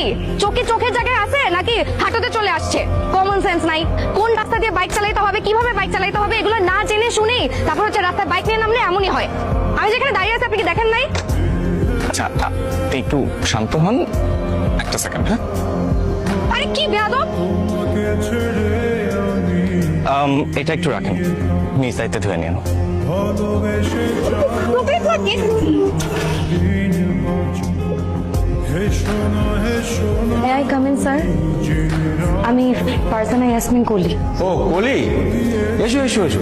কি চোখে চোখের জায়গায় আছে নাকি হাঁটুতে চলে আসছে? কমন সেন্স নাই। কোন রাস্তা দিয়ে বাইক চালাতে হবে, কিভাবে বাইক চালাতে হবে এগুলো না জেনে শুনে তারপর হচ্ছে রাস্তায় বাইক নিয়ে নামলে এমনই হয়। আমি যেখানে দাঁড়িয়ে আছি আপনি কি দেখেন নাই? আচ্ছা একটু শান্ত হন, একটা সেকেন্ড। হ্যাঁ আরে কি বেয়াদব! এটা একটু রাখেন, নিজ দায়িত্বে ধুয়ে নিন। May I come in, sir? আমি ফারজানা ইয়াসমিন কলি। ও কলি, এসো এসো এসো।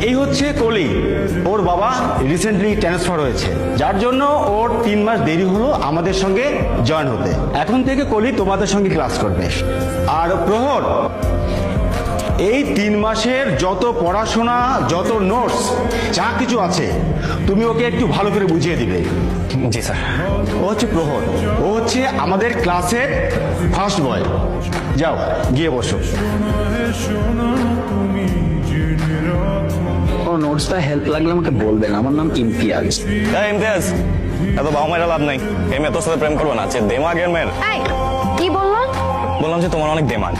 এই হচ্ছে কলি, ওর বাবা রিসেন্টলি ট্রান্সফার হয়েছে, যার জন্য ওর 3 মাস দেরি হলো আমাদের সঙ্গে জয়েন হতে। এখন থেকে কলি তোমাদের সঙ্গে ক্লাস করবে। আর প্রহর, এই 3 মাসের যত পড়াশোনা, যত নোটস, যা কিছু আছে তুমি ওকে একটু ভালো করে বুঝিয়ে দিবে। জি স্যার। ও হচ্ছে প্রহর, ও হচ্ছে আমাদের ক্লাসের ফার্স্ট বয়। যাও গিয়ে বসো। ও নোটসটা হেল্প লাগলে আমাকে বলবেন। আমার নাম ইমতিয়াজ। ইমতিয়াজ, এত বাবা মায়ের লাভ নাই। এই মেয়ে তোর সাথে প্রেম করবো না, দেমাগের মেয়ের। এই কি বললাম? বললাম যে তোমার অনেক দেমাগ।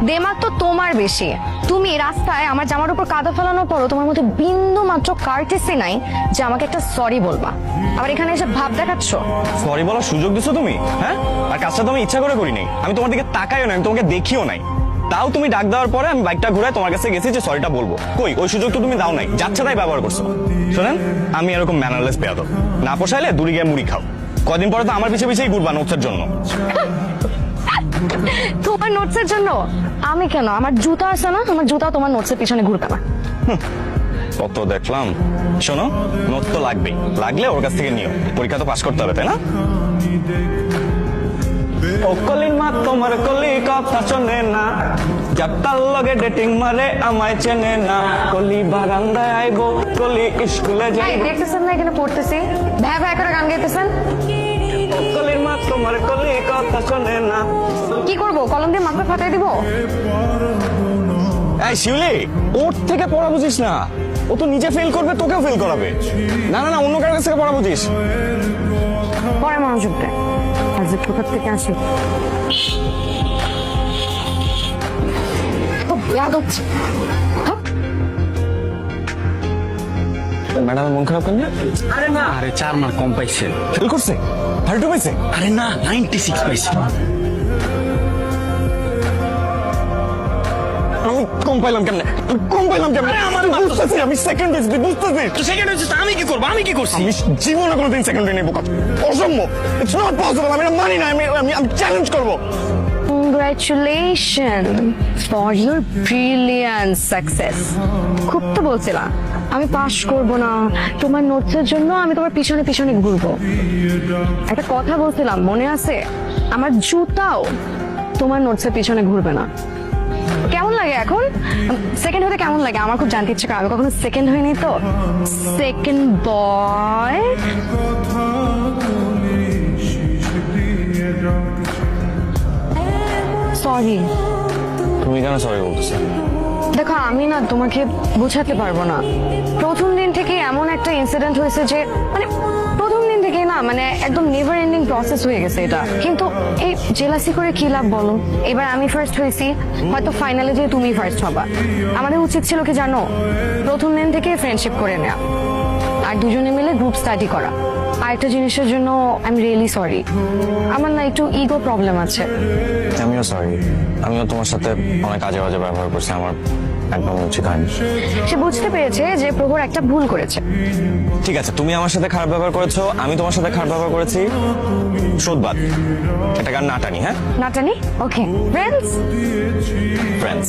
দেমাগ তো তোমার বেশি। তুমি রাস্তায় আমার জামার উপর কাদা ফেলানোর পরও তোমার মধ্যে বিন্দু মাত্র কার্টেসি নাই যে আমাকে একটা সরি বলবা। আবার এখানে এসে ভাব দেখাচ্ছ। সরি বলার সুযোগ দিছো তুমি? হ্যাঁ, আর কাজটা তো আমি ইচ্ছা করে করিনি। আমি তোমার দিকে তাকাইও না, আমি তোমাকে দেখিও নাই। তাও তুমি ডাক দেওয়ার পরে আমি বাইকটা ঘুরায় তোমার কাছে গেছি যে সরিটা বলবো। কই ওই সুযোগ তো তুমি দাও নাই, যাচ্ছে তাই ব্যবহার করছো। শোনেন, আমি এরকম ম্যানারলেস বেয়াদব না। পোষাইলে দূরে গিয়ে মুড়ি খাও। কদিন পরে তো আমার পিছে পিছেই ঘুরবা নোটসের জন্য। তোমার নোটসের জন্য? আমি কেন? আমার জুতা আছে না, আমার জুতা তোমার নোটসের পিছনে ঘুরবে না। কত দেখলাম। শোনো, নোট তো লাগবেই, লাগলে ওর কাছ থেকে নিও। পরীক্ষা তো পাস করতে হবে, তাই না? ও কলির মা তোমার কলি কথা শোনে না, যাত্রার লগে ডেটিং মারে আমায় চেনে না। কলি বারান্দায় আইবো, কলি স্কুলে যাই। দেখতেছেন না এখানে পড়তেছি, ভ্যা ভ্যা করে গান গাইতেছেন। ও কলির মা তোমার কলি কথা শোনে না। কি করবো, কলম দিয়ে মাথা ফাটাই দিব? এই শিউলি, ওর থেকে পড়া বুঝিস না। ও তো নিজে ফেল করবে, তোকেও ফেল করাবে। না না না, অন্য কারোর কাছ থেকে পড়া বুঝিস। পরে মনোযোগ দেয়। আর যে কোথার থেকে আসি ম্যাডাম মন খারাপ করলে? আরে না, আরে 4 মার্ক কম পাইছে। ফেল করছে? 32 পাইছে? আরে না, 96 পাইছে। আমি কম পাইলাম কেমনে? বুঝতেছি, আমি সেকেন্ড হয়েছি, বুঝতেছি। তো সেকেন্ড হচ্ছে, আমি কি করব? আমি কি করছি? আমি জীবনে কোনোদিন সেকেন্ড হয়ে নেবো, অসম্ভব। It's not possible. আমি মানি না, আমি চ্যালেঞ্জ করবো। Congratulations for your brilliant success. খুব তো বলছিলাম আমি পাশ করব না, তোমার নোটসের জন্য আমি তোমার পিছনে পিছনে ঘুরবো। একটা কথা বলছিলাম মনে আছে? আমার জুতাও তোমার নোটসের পিছনে ঘুরবে না। কেমন লাগে এখন? সেকেন্ড হতে কেমন লাগে? আমার খুব জানতে ইচ্ছে করে। আমি কখনো সেকেন্ড হইনি তো। Second boy. সরি। তুমি কেন সরি বলতেছো? দেখো, আমি না তোমাকে বোঝাতে পারবো না। প্রথম দিন থেকে এমন একটা ইনসিডেন্ট হয়েছে যে প্রথম দিন থেকে না একদম নেভার এন্ডিং প্রসেস হয়ে গেছে এটা। কিন্তু এই জেলাসি করে কি লাভ বলো? এবার আমি ফার্স্ট হয়েছি, হয়তো ফাইনালে যে তুমি ফার্স্ট হবা। আমাদের উচিত ছিল কি জানো, প্রথম দিন থেকে ফ্রেন্ডশিপ করে নেওয়া আর দুজনে মিলে গ্রুপ স্টাডি করা। আর একটা জিনিসের জন্য আই এম রিয়েলি সরি। আমার না একটু ইগো প্রবলেম আছে। আমিও সরি। আমিও তোমার সাথে অনেক আজে বাজে ব্যবহার করছি, আমার একদম উচিত হয়নি। সে বুঝতে পেরেছে যে প্রভুর একটা ভুল করেছে। ঠিক আছে, তুমি আমার সাথে খারাপ ব্যবহার করেছো, আমি তোমার সাথে খারাপ ব্যবহার করেছি। শোধবাদ। এটা গান নাটানি। হ্যাঁ, নাটানি। ওকে, ফ্রেন্ডস। ফ্রেন্ডস।